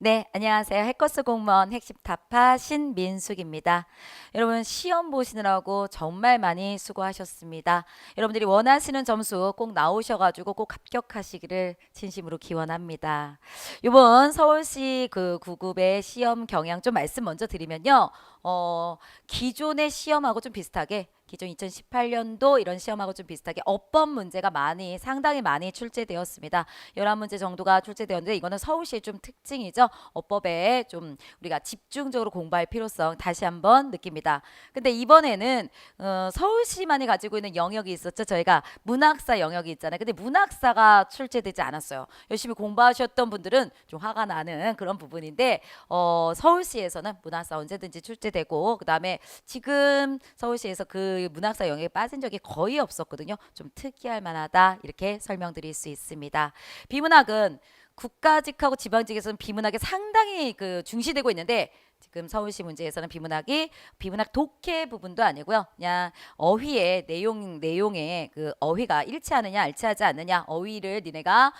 네, 안녕하세요. 해커스 공무원 핵심 타파 신민숙입니다. 여러분, 시험 보시느라고 정말 많이 수고하셨습니다. 여러분들이 원하시는 점수 꼭 나오셔가지고 꼭 합격하시기를 진심으로 기원합니다. 이번 서울시 그 9급의 시험 경향 좀 말씀 먼저 드리면요. 기존의 시험하고 좀 비슷하게 기존 2018년도 이런 시험하고 좀 비슷하게 어법 문제가 상당히 많이 출제되었습니다. 11문제 정도가 출제되었는데 이거는 서울시의 좀 특징이죠. 어법에 좀 우리가 집중적으로 공부할 필요성 다시 한번 느낍니다. 근데 이번에는 서울시만이 가지고 있는 영역이 있었죠. 저희가 문학사 영역이 있잖아요. 근데 문학사가 출제되지 않았어요. 열심히 공부하셨던 분들은 좀 화가 나는 그런 부분인데 서울시에서는 문학사 언제든지 출제되고 그다음에 지금 서울시에서 그 문학사 영역에 빠진 적이 거의 없었거든요. 좀 특이할 만하다 이렇게 설명드릴 수 있습니다. 비문학은 국가직하고 지방직에서는 비문학이 상당히 그 중시되고 있는데 지금 서울시 문제에서는 비문학 독해 부분도 아니고요. 그냥 어휘의 내용의 그 어휘가 일치하느냐 일치하지 않느냐 어휘를 니네가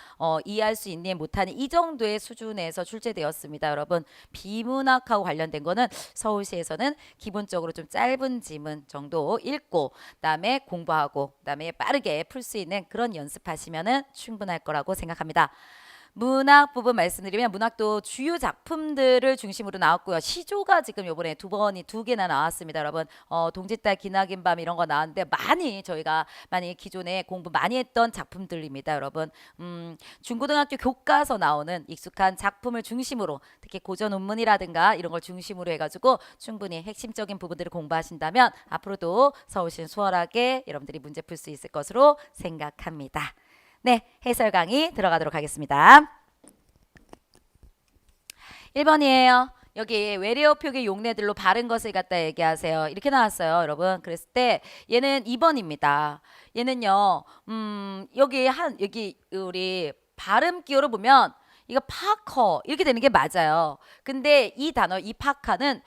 이해할 수 있니 못하니 이 정도의 수준에서 출제되었습니다. 여러분 비문학하고 관련된 거는 서울시에서는 기본적으로 좀 짧은 지문 정도 읽고 그다음에 공부하고 그다음에 빠르게 풀 수 있는 그런 연습하시면은 충분할 거라고 생각합니다. 문학 부분 말씀드리면 문학도 주요 작품들을 중심으로 나왔고요. 시조가 지금 요번에 두 개나 나왔습니다. 여러분 동짓달 기나긴 밤 이런 거 나왔는데 저희가 많이 기존에 공부 많이 했던 작품들입니다. 여러분 중고등학교 교과서 나오는 익숙한 작품을 중심으로 특히 고전 논문이라든가 이런 걸 중심으로 해가지고 충분히 핵심적인 부분들을 공부하신다면 앞으로도 서울시는 수월하게 여러분들이 문제 풀 수 있을 것으로 생각합니다. 네, 해설 강의 들어가도록 하겠습니다. 1번이에요. 여기 외래어 표기 용례들로 바른 것을 갖다 얘기하세요. 이렇게 나왔어요, 여러분. 그랬을 때 얘는 2번입니다. 얘는요. 여기 우리 발음 기호로 보면 이거 파커 이렇게 되는 게 맞아요. 근데 이 단어 이 파카는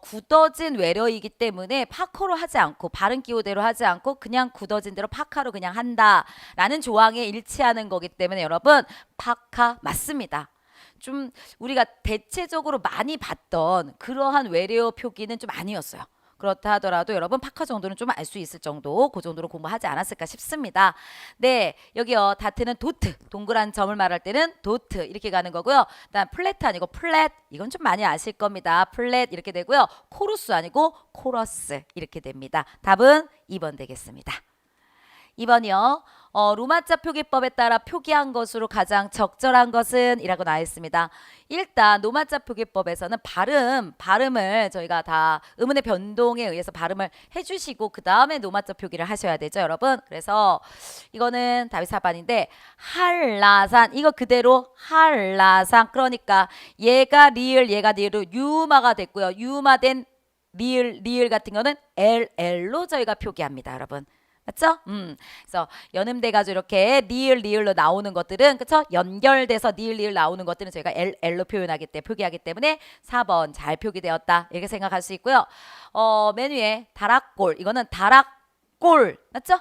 굳어진 외래어이기 때문에 파커로 하지 않고 발음 기호대로 하지 않고 그냥 굳어진 대로 파카로 그냥 한다라는 조항에 일치하는 거기 때문에 여러분 파카 맞습니다. 좀 우리가 대체적으로 많이 봤던 그러한 외래어 표기는 좀 아니었어요. 그렇다 하더라도 여러분 파카 정도는 좀 알 수 있을 정도 그 정도로 공부하지 않았을까 싶습니다. 네, 여기요 다트는 도트 동그란 점을 말할 때는 도트 이렇게 가는 거고요. 그다음 플랫 아니고 플랫 이건 좀 많이 아실 겁니다. 플랫 이렇게 되고요. 코러스 아니고 코러스 이렇게 됩니다. 답은 2번 되겠습니다. 2번이요. 로마자 표기법에 따라 표기한 것으로 가장 적절한 것은 이라고 나와 있습니다. 일단 로마자 표기법에서는 발음을 저희가 다 음운의 변동에 의해서 발음을 해주시고 그 다음에 로마자 표기를 하셔야 되죠, 여러분. 그래서 이거는 답이 4번인데 한라산 이거 그대로 한라산 그러니까 얘가 리을로 유마가 됐고요. 유마된 리을 같은 거는 LL로 저희가 표기합니다, 여러분. 맞죠? 그래서 연음돼가지고 이렇게 리을로 나오는 것들은 그쵸? 연결돼서 리을 나오는 것들은 저희가 L로 표기하기 때문에 4번 잘 표기되었다 이렇게 생각할 수 있고요. 맨 위에 다락골 이거는 다락골 맞죠?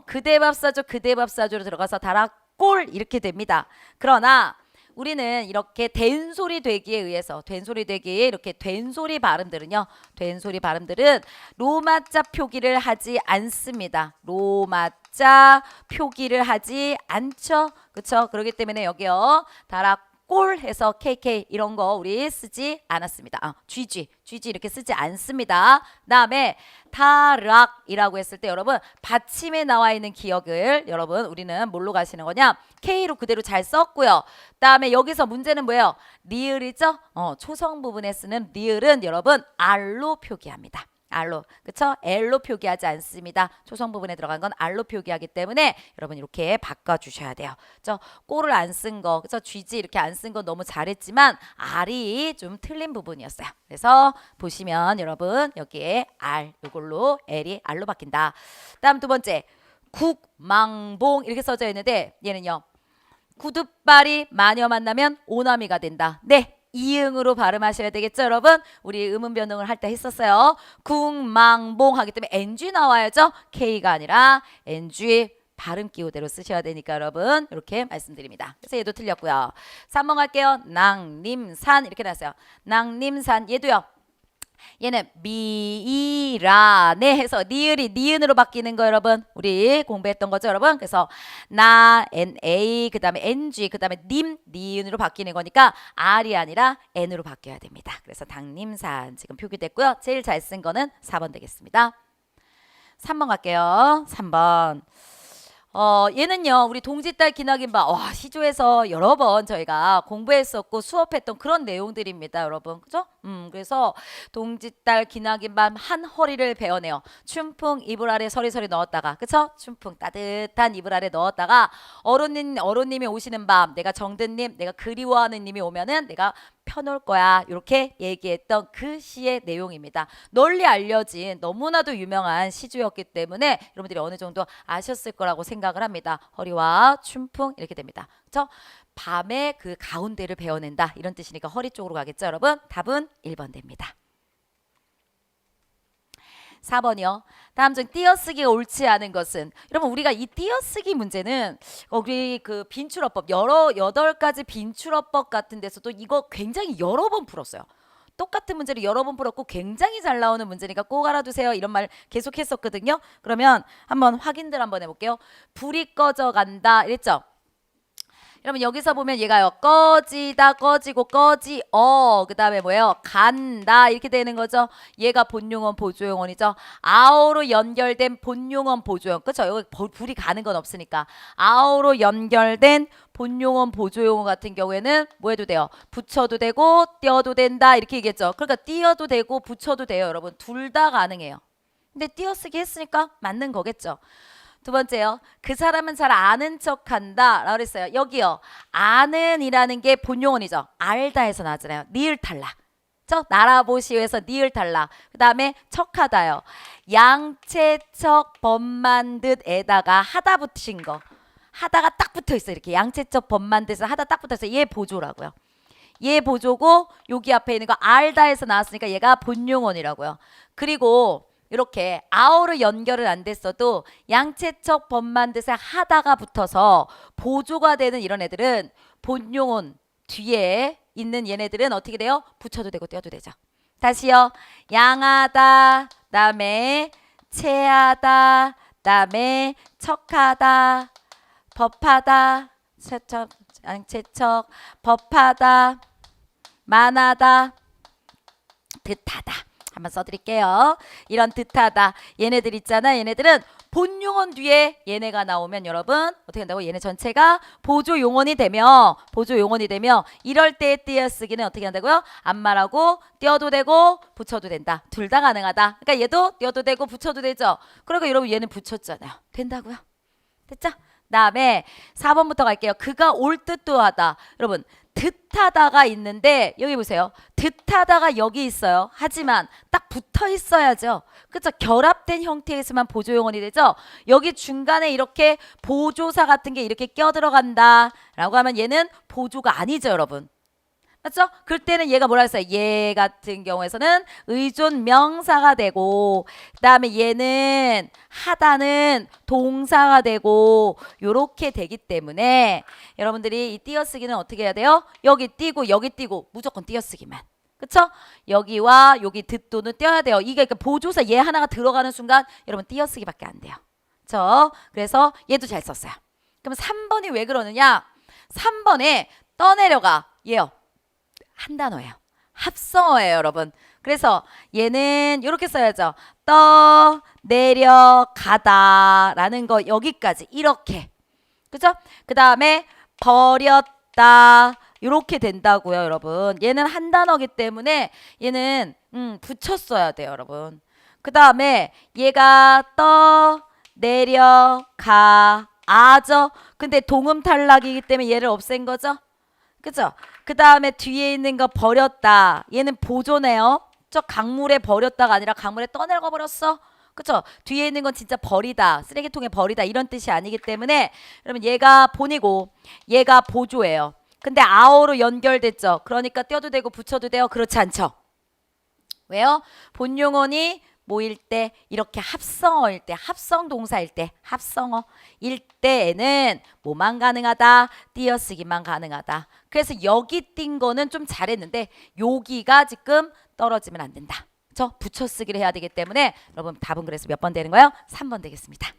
그대밥사조로 들어가서 다락골 이렇게 됩니다. 그러나 우리는 이렇게 된소리 되기에 이렇게 된소리 발음들은 로마자 표기를 하지 않습니다. 로마자 표기를 하지 않죠. 그렇죠? 그렇기 때문에 여기요. 다락골 해서 KK 이런 거 우리 쓰지 않았습니다. GG 이렇게 쓰지 않습니다. 그다음에 타락이라고 했을 때 여러분 받침에 나와 있는 기억을 여러분 우리는 뭘로 가시는 거냐? K로 그대로 잘 썼고요. 그다음에 여기서 문제는 뭐예요? 리을이죠? 초성 부분에 쓰는 리을은 여러분 R로 표기합니다. R로 그쵸? L로 표기하지 않습니다. 초성 부분에 들어간 건 R로 표기하기 때문에 여러분 이렇게 바꿔주셔야 돼요. 그쵸? 꼴을 안 쓴 거, 그쵸? GG 이렇게 안 쓴 건 너무 잘했지만 R이 좀 틀린 부분이었어요. 그래서 보시면 여러분 여기에 R 이걸로 L이 R로 바뀐다. 다음 두 번째 국망봉 이렇게 써져 있는데 얘는요. 구둣발이 마녀 만나면 오나미가 된다. 네. 이응으로 발음하셔야 되겠죠, 여러분? 우리 음운 변동을 할 때 했었어요. 국망봉 하기 때문에 NG 나와야죠. K가 아니라 NG 발음 기호대로 쓰셔야 되니까 여러분 이렇게 말씀드립니다. 그래서 얘도 틀렸고요. 3번 갈게요. 낭림산 이렇게 나왔어요. 낭림산 얘도요. 얘는 미이라네 해서 니을이 니은으로 바뀌는 거 여러분 우리 공부했던 거죠 여러분. 그래서 나 na 그 다음에 ng 그 다음에 님 니은으로 바뀌는 거니까 r이 아니라 n으로 바뀌어야 됩니다. 그래서 당림산 지금 표기됐고요. 제일 잘 쓴 거는 4번 되겠습니다. 3번 갈게요. 3번 얘는요 우리 동짓달 기나긴바 시조에서 여러 번 저희가 공부했었고 수업했던 그런 내용들입니다 여러분. 그죠? 그래서 동짓달 기나긴밤 한 허리를 베어내요. 춘풍 이불 아래 서리서리 넣었다가 그쵸? 춘풍 따뜻한 이불 아래 넣었다가 어른님이 오시는 밤 내가 정든님 내가 그리워하는 님이 오면은 내가 펴놓을 거야 이렇게 얘기했던 그 시의 내용입니다. 널리 알려진 너무나도 유명한 시주였기 때문에 여러분들이 어느 정도 아셨을 거라고 생각을 합니다. 허리와 춘풍 이렇게 됩니다. 그렇죠? 밤에 그 가운데를 베어낸다 이런 뜻이니까 허리 쪽으로 가겠죠 여러분. 답은 1번 됩니다. 4번이요. 다음 중 띄어쓰기가 옳지 않은 것은 여러분 우리가 이 띄어쓰기 문제는 우리 그 빈출어법 8가지 빈출어법 같은 데서도 이거 굉장히 여러 번 풀었어요. 똑같은 문제를 여러 번 풀었고 굉장히 잘 나오는 문제니까 꼭 알아두세요. 이런 말 계속 했었거든요. 그러면 한번 확인들 한번 해볼게요. 불이 꺼져 간다 이랬죠. 여러분 여기서 보면 얘가요 꺼지다 꺼지고 꺼지어 그 다음에 뭐예요 간다 이렇게 되는 거죠. 얘가 본용어 보조용어이죠. 아어로 연결된 본용어 보조용 그쵸. 여기 불이 가는 건 없으니까 아어로 연결된 본용어 보조용어 같은 경우에는 뭐 해도 돼요 붙여도 되고 띄어도 된다 이렇게 얘기했죠. 그러니까 띄어도 되고 붙여도 돼요 여러분. 둘 다 가능해요. 근데 띄어쓰기 했으니까 맞는 거겠죠. 두 번째요. 그 사람은 잘 아는 척한다 라고 그랬어요. 여기요. 아는 이라는 게 본용어이죠. 알다에서 나왔잖아요. 니을 탈락. 나라보시오에서 니을 탈락. 그 다음에 척하다요. 양채척 법만 듯에다가 하다 붙인 거. 하다가 딱 붙어있어. 이렇게 양채척 법만 듯에서 하다 딱 붙어있어. 얘 보조라고요. 얘 보조고 여기 앞에 있는 거 알다에서 나왔으니까 얘가 본용어이라고요. 그리고 이렇게 아어로 연결은 안 됐어도 양채척 법만 듯에 하다가 붙어서 보조가 되는 이런 애들은 본용어 뒤에 있는 얘네들은 어떻게 돼요? 붙여도 되고 떼어도 되죠. 다시요. 양하다 다음에 채하다 다음에 척하다 법하다 채척 양채척 법하다 만하다 듯하다 한번 써드릴게요. 이런 듯하다 얘네들 있잖아. 얘네들은 본용어 뒤에 얘네가 나오면 여러분 어떻게 한다고? 얘네 전체가 보조용어이 되며 이럴 때의 띄어쓰기는 어떻게 한다고요? 안 말하고 띄어도 되고 붙여도 된다. 둘 다 가능하다. 그러니까 얘도 띄어도 되고 붙여도 되죠. 그러니까 여러분 얘는 붙였잖아요. 된다고요. 됐죠? 다음에 4번부터 갈게요. 그가 올 듯도 하다. 여러분 듯하다가 있는데 여기 보세요. 듯하다가 여기 있어요. 하지만 딱 붙어 있어야죠. 그렇죠? 결합된 형태에서만 보조용어이 되죠. 여기 중간에 이렇게 보조사 같은 게 이렇게 껴들어간다 라고 하면 얘는 보조가 아니죠 여러분. 맞죠? 그럴 때는 얘가 뭐라 했어요? 얘 같은 경우에서는 의존 명사가 되고 그 다음에 얘는 하다는 동사가 되고 요렇게 되기 때문에 여러분들이 이 띄어쓰기는 어떻게 해야 돼요? 여기 띄고 여기 띄고 무조건 띄어쓰기만. 그쵸? 여기와 여기 듯도는 띄어야 돼요. 이게 그러니까 보조사 얘 하나가 들어가는 순간 여러분 띄어쓰기밖에 안 돼요. 그래서 얘도 잘 썼어요. 그럼 3번이 왜 그러느냐? 3번에 떠내려가 얘요. 한 단어예요. 합성어예요 여러분. 그래서 얘는 이렇게 써야죠. 떠 내려가다 라는 거 여기까지 이렇게. 그죠? 그 다음에 버렸다 이렇게 된다고요 여러분. 얘는 한 단어기 때문에 얘는 붙였어야 돼요 여러분. 그 다음에 얘가 떠 내려가 아죠. 근데 동음 탈락이기 때문에 얘를 없앤 거죠. 그죠? 그 다음에 뒤에 있는 거 버렸다. 얘는 보조네요. 저 강물에 버렸다가 아니라 강물에 떠내려가 버렸어. 그쵸? 뒤에 있는 건 진짜 버리다. 쓰레기통에 버리다. 이런 뜻이 아니기 때문에 여러분 얘가 본이고 얘가 보조예요. 근데 아어로 연결됐죠. 그러니까 떼어도 되고 붙여도 돼요. 그렇지 않죠? 왜요? 본용어니 뭐일 때 이렇게 합성어일 때 합성 동사일 때 합성어일 때에는 뭐만 가능하다? 띄어쓰기만 가능하다. 그래서 여기 띈 거는 좀 잘했는데 여기가 지금 떨어지면 안 된다. 저 붙여쓰기를 해야 되기 때문에 여러분 답은 그래서 몇 번 되는 거예요? 3번 되겠습니다.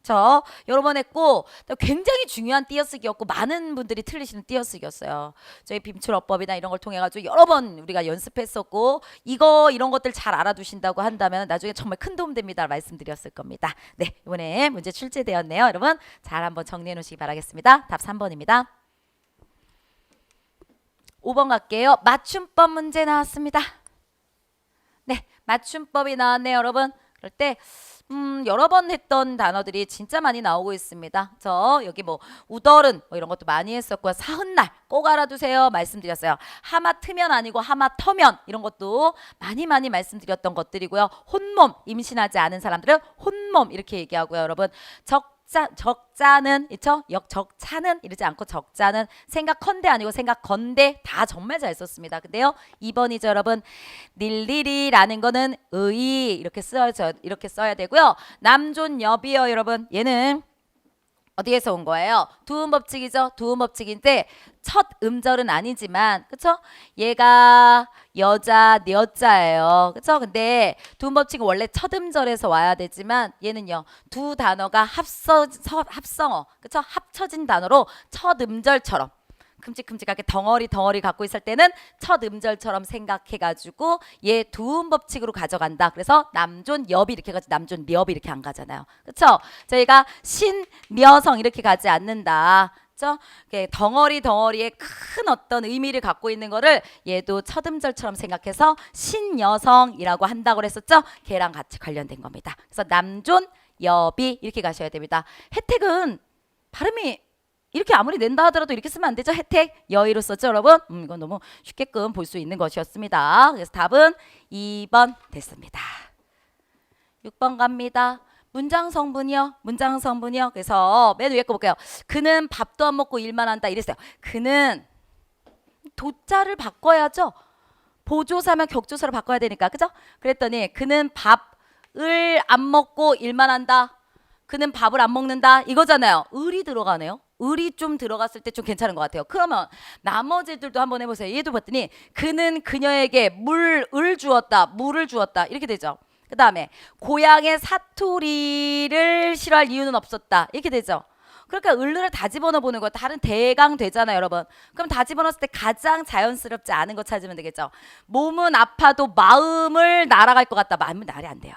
저 여러 번 했고 굉장히 중요한 띄어쓰기였고 많은 분들이 틀리시는 띄어쓰기였어요. 저희 빔출어법이나 이런 걸 통해 가지고 여러 번 우리가 연습했었고 이런 것들 잘 알아두신다고 한다면 나중에 정말 큰 도움 됩니다 말씀드렸을 겁니다. 네, 이번에 문제 출제되었네요. 여러분 잘 한번 정리해 놓으시기 바라겠습니다. 답 3번입니다. 5번 갈게요. 맞춤법 문제 나왔습니다. 네, 맞춤법이 나왔네요, 여러분. 그럴 때 여러 번 했던 단어들이 진짜 많이 나오고 있습니다. 저 여기 뭐 우덜은 뭐 이런 것도 많이 했었고 사흔날 꼭 알아두세요 말씀드렸어요. 하마트면 아니고 하마터면 이런 것도 많이 말씀드렸던 것들이고요. 혼몸 임신하지 않은 사람들은 혼몸 이렇게 얘기하고요. 여러분 적자는 있죠? 적차는 이러지 않고 적자는 생각컨대 아니고 생각건대 다 정말 잘 썼습니다. 근데요 2번이죠 여러분. 일일이라는 거는 의 이렇게 써야 되고요. 남존여비요 여러분. 얘는 어디에서 온 거예요? 두음법칙이죠. 두음법칙인데 첫 음절은 아니지만 그쵸? 얘가 여자 여자예요. 그쵸? 근데 두음법칙은 원래 첫 음절에서 와야 되지만 얘는요. 두 단어가 합성어 그쵸? 합쳐진 단어로 첫 음절처럼 큼직큼직하게 덩어리 갖고 있을 때는 첫 음절처럼 생각해가지고 얘 두음법칙으로 가져간다. 그래서 남존 여비 이렇게 가지 남존 여비 이렇게 안 가잖아요. 그렇죠? 저희가 신여성 이렇게 가지 않는다. 그렇죠? 덩어리에 큰 어떤 의미를 갖고 있는 거를 얘도 첫 음절처럼 생각해서 신여성이라고 한다고 그랬었죠? 걔랑 같이 관련된 겁니다. 그래서 남존 여비 이렇게 가셔야 됩니다. 혜택은 발음이 이렇게 아무리 낸다 하더라도 이렇게 쓰면 안 되죠. 혜택 여의로 썼죠 여러분. 이건 너무 쉽게끔 볼 수 있는 것이었습니다. 그래서 답은 2번 됐습니다. 6번 갑니다. 문장 성분이요. 그래서 맨 위에 거 볼게요. 그는 밥도 안 먹고 일만 한다 이랬어요. 그는 도자를 바꿔야죠. 보조사면 격조사로 바꿔야 되니까 그죠? 그랬더니 그는 밥을 안 먹고 일만 한다. 그는 밥을 안 먹는다 이거잖아요. 을이 들어가네요. 을이 좀 들어갔을 때 좀 괜찮은 것 같아요. 그러면 나머지들도 한번 해보세요. 얘도 봤더니 그는 그녀에게 물을 주었다 이렇게 되죠. 그 다음에 고향에 사투리를 싫어할 이유는 없었다 이렇게 되죠. 그러니까 을을 다 집어넣어 보는 거 다른 대강 되잖아요 여러분. 그럼 다 집어넣었을 때 가장 자연스럽지 않은 거 찾으면 되겠죠. 몸은 아파도 마음을 날아갈 것 같다. 마음은 날이 안 돼요.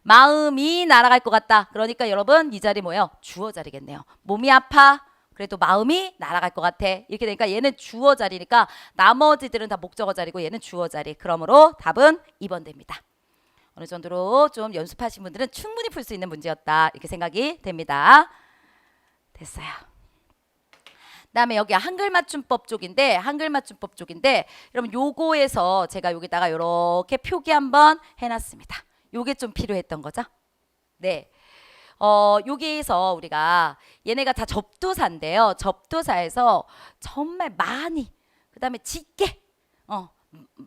마음이 날아갈 것 같다. 그러니까 여러분 이 자리 뭐예요? 주어 자리겠네요. 몸이 아파. 그래도 마음이 날아갈 것 같아. 이렇게 되니까 얘는 주어 자리니까 나머지들은 다 목적어 자리고 얘는 주어 자리. 그러므로 답은 2번 됩니다. 어느 정도로 좀 연습하신 분들은 충분히 풀 수 있는 문제였다. 이렇게 생각이 됩니다. 됐어요. 그다음에 여기 한글 맞춤법 쪽인데 여러분 요거에서 제가 여기다가 이렇게 표기 한번 해놨습니다. 요게 좀 필요했던 거죠. 네. 여기에서 우리가 얘네가 다 접두사인데요. 접두사에서 정말 많이 그다음에 짙게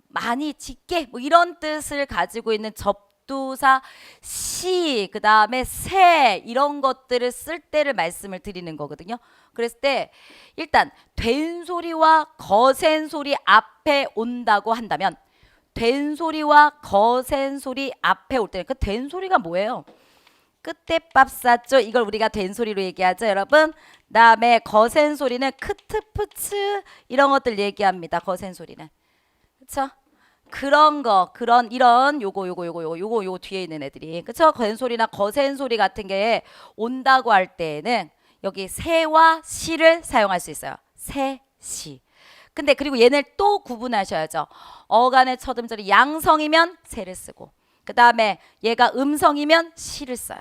많이 짙게 뭐 이런 뜻을 가지고 있는 접두사 시 그다음에 새 이런 것들을 쓸 때를 말씀을 드리는 거거든요. 그랬을 때 일단 된 소리와 거센 소리 앞에 온다고 한다면 된 소리와 거센 소리 앞에 올 때는 그 된 소리가 뭐예요? 끝에 밥 쌌죠. 이걸 우리가 된 소리로 얘기하죠, 여러분. 그다음에 거센 소리는 크트프츠 이런 것들 얘기합니다. 거센 소리는. 그렇죠? 그런 거, 이런 요거 뒤에 있는 애들이. 그렇죠? 거센 소리나 거센 소리 같은 게 온다고 할 때는 여기 새와 시를 사용할 수 있어요. 새, 시. 근데 그리고 얘를 또 구분하셔야죠. 어간의 첫 음절이 양성이면 새를 쓰고 그 다음에 얘가 음성이면 시를 써요.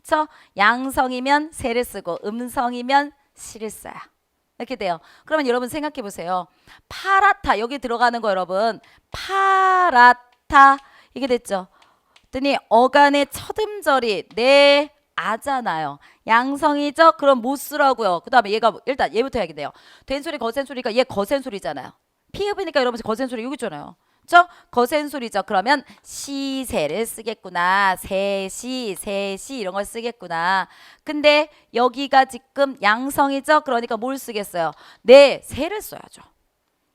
그렇죠? 양성이면 새를 쓰고 음성이면 시를 써요. 이렇게 돼요. 그러면 여러분 생각해 보세요. 파라타 여기 들어가는 거 여러분 파라타 이게 됐죠. 그랬더니 어간의 첫 음절이 네 아잖아요. 양성이죠. 그럼 못 쓰라고요. 그 다음에 얘가 일단 얘부터 해야 돼요. 된 소리 거센 소리가 얘 거센 소리잖아요. 피읍이니까 여러분 거센 소리 여기 있잖아요. 그죠? 거센 소리죠. 그러면 시세를 쓰겠구나. 세시, 세시 이런 걸 쓰겠구나. 근데 여기가 지금 양성이죠. 그러니까 뭘 쓰겠어요? 네, 세를 써야죠.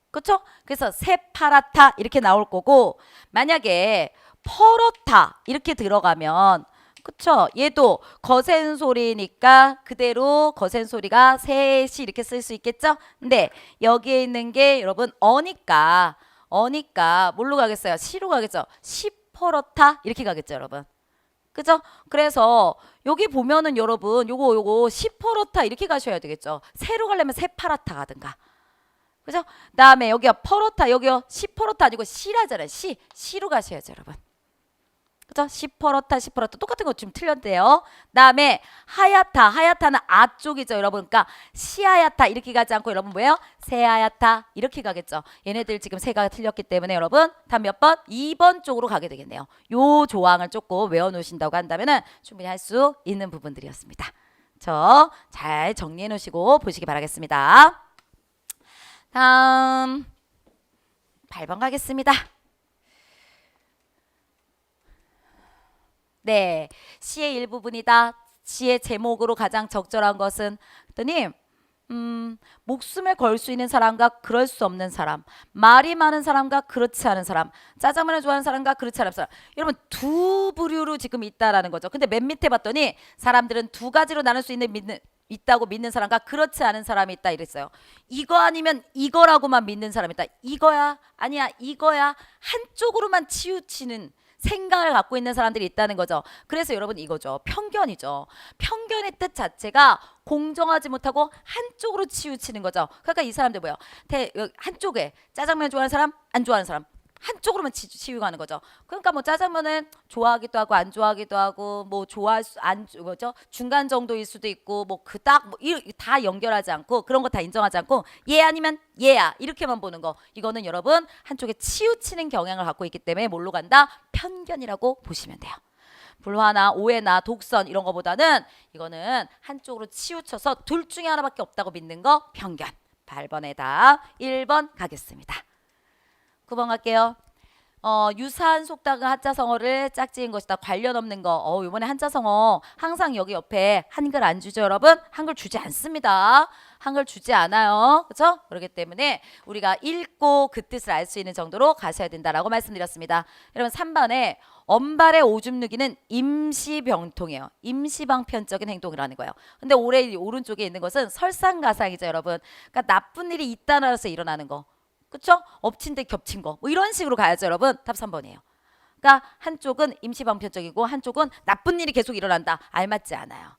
그렇죠? 그래서 새파랗다 이렇게 나올 거고 만약에 퍼렇다 이렇게 들어가면 그쵸? 얘도 거센 소리니까 그대로 거센 소리가 셋이 이렇게 쓸 수 있겠죠? 근데 여기에 있는 게 여러분 어니까 뭘로 가겠어요? 시로 가겠죠? 시퍼렇다 이렇게 가겠죠 여러분? 그죠? 그래서 여기 보면은 여러분 요거 시퍼렇다 이렇게 가셔야 되겠죠? 새로 가려면 새파랗다 가든가 그죠? 다음에 여기가 퍼렇다 여기요 시퍼렇다 아니고 시라잖아요. 시로 가셔야죠 여러분. 그죠? 시퍼렇다 시퍼렇다 똑같은 거 좀 틀렸대요. 다음에 하얗다는 아 쪽이죠 여러분. 그러니까 시하얗다 이렇게 가지 않고 여러분 뭐예요? 새하얗다 이렇게 가겠죠. 얘네들 지금 세가 틀렸기 때문에 여러분 다음 몇 번? 2번 쪽으로 가게 되겠네요. 요 조항을 조금 외워놓으신다고 한다면은 충분히 할 수 있는 부분들이었습니다. 저 잘 정리해 놓으시고 보시기 바라겠습니다. 다음 8번 가겠습니다. 네, 시의 일부분이다. 시의 제목으로 가장 적절한 것은 그랬더니 목숨을 걸 수 있는 사람과 그럴 수 없는 사람, 말이 많은 사람과 그렇지 않은 사람, 짜장면을 좋아하는 사람과 그렇지 않은 사람. 여러분 두 부류로 지금 있다라는 거죠. 근데 맨 밑에 봤더니 사람들은 두 가지로 나눌 수 있다고 믿는 사람과 그렇지 않은 사람이 있다 이랬어요. 이거 아니면 이거라고만 믿는 사람이 있다. 이거야 아니야 이거야 한쪽으로만 치우치는 생각을 갖고 있는 사람들이 있다는 거죠. 그래서 여러분 이거죠. 편견이죠. 편견의 뜻 자체가 공정하지 못하고 한쪽으로 치우치는 거죠. 그러니까 이 사람들 뭐예요? 한쪽에 짜장면 좋아하는 사람, 안 좋아하는 사람 한쪽으로만 치유가는 거죠. 그러니까 뭐 짜장면은 좋아하기도 하고 안 좋아하기도 하고 뭐 좋아할 수 안 뭐죠 중간 정도일 수도 있고 뭐 그닥 뭐 다 연결하지 않고 그런 거 다 인정하지 않고 얘 아니면 얘야 이렇게만 보는 거 이거는 여러분 한쪽에 치우치는 경향을 갖고 있기 때문에 뭘로 간다? 편견이라고 보시면 돼요. 불화나 오해나 독선 이런 거보다는 이거는 한쪽으로 치우쳐서 둘 중에 하나밖에 없다고 믿는 거 편견. 8번에 답 1번 가겠습니다. 9번 갈게요. 유사한 속담과 한자성어를 짝지은 것이다. 관련 없는 거. 이번에 한자성어 항상 여기 옆에 한글 안 주죠, 여러분? 한글 주지 않습니다. 한글 주지 않아요. 그렇죠? 그렇기 때문에 우리가 읽고 그 뜻을 알 수 있는 정도로 가셔야 된다라고 말씀드렸습니다. 여러분 3번에 언발의 오줌 누기는 임시병통이에요. 임시방편적인 행동이라는 거예요. 근데 오른쪽에 있는 것은 설상가상이죠, 여러분. 그러니까 나쁜 일이 있다는 해서 일어나는 거. 그쵸? 엎친 데 겹친 거. 뭐 이런 식으로 가야죠, 여러분. 답 3번이에요. 그러니까 한쪽은 임시방편적이고 한쪽은 나쁜 일이 계속 일어난다. 알맞지 않아요.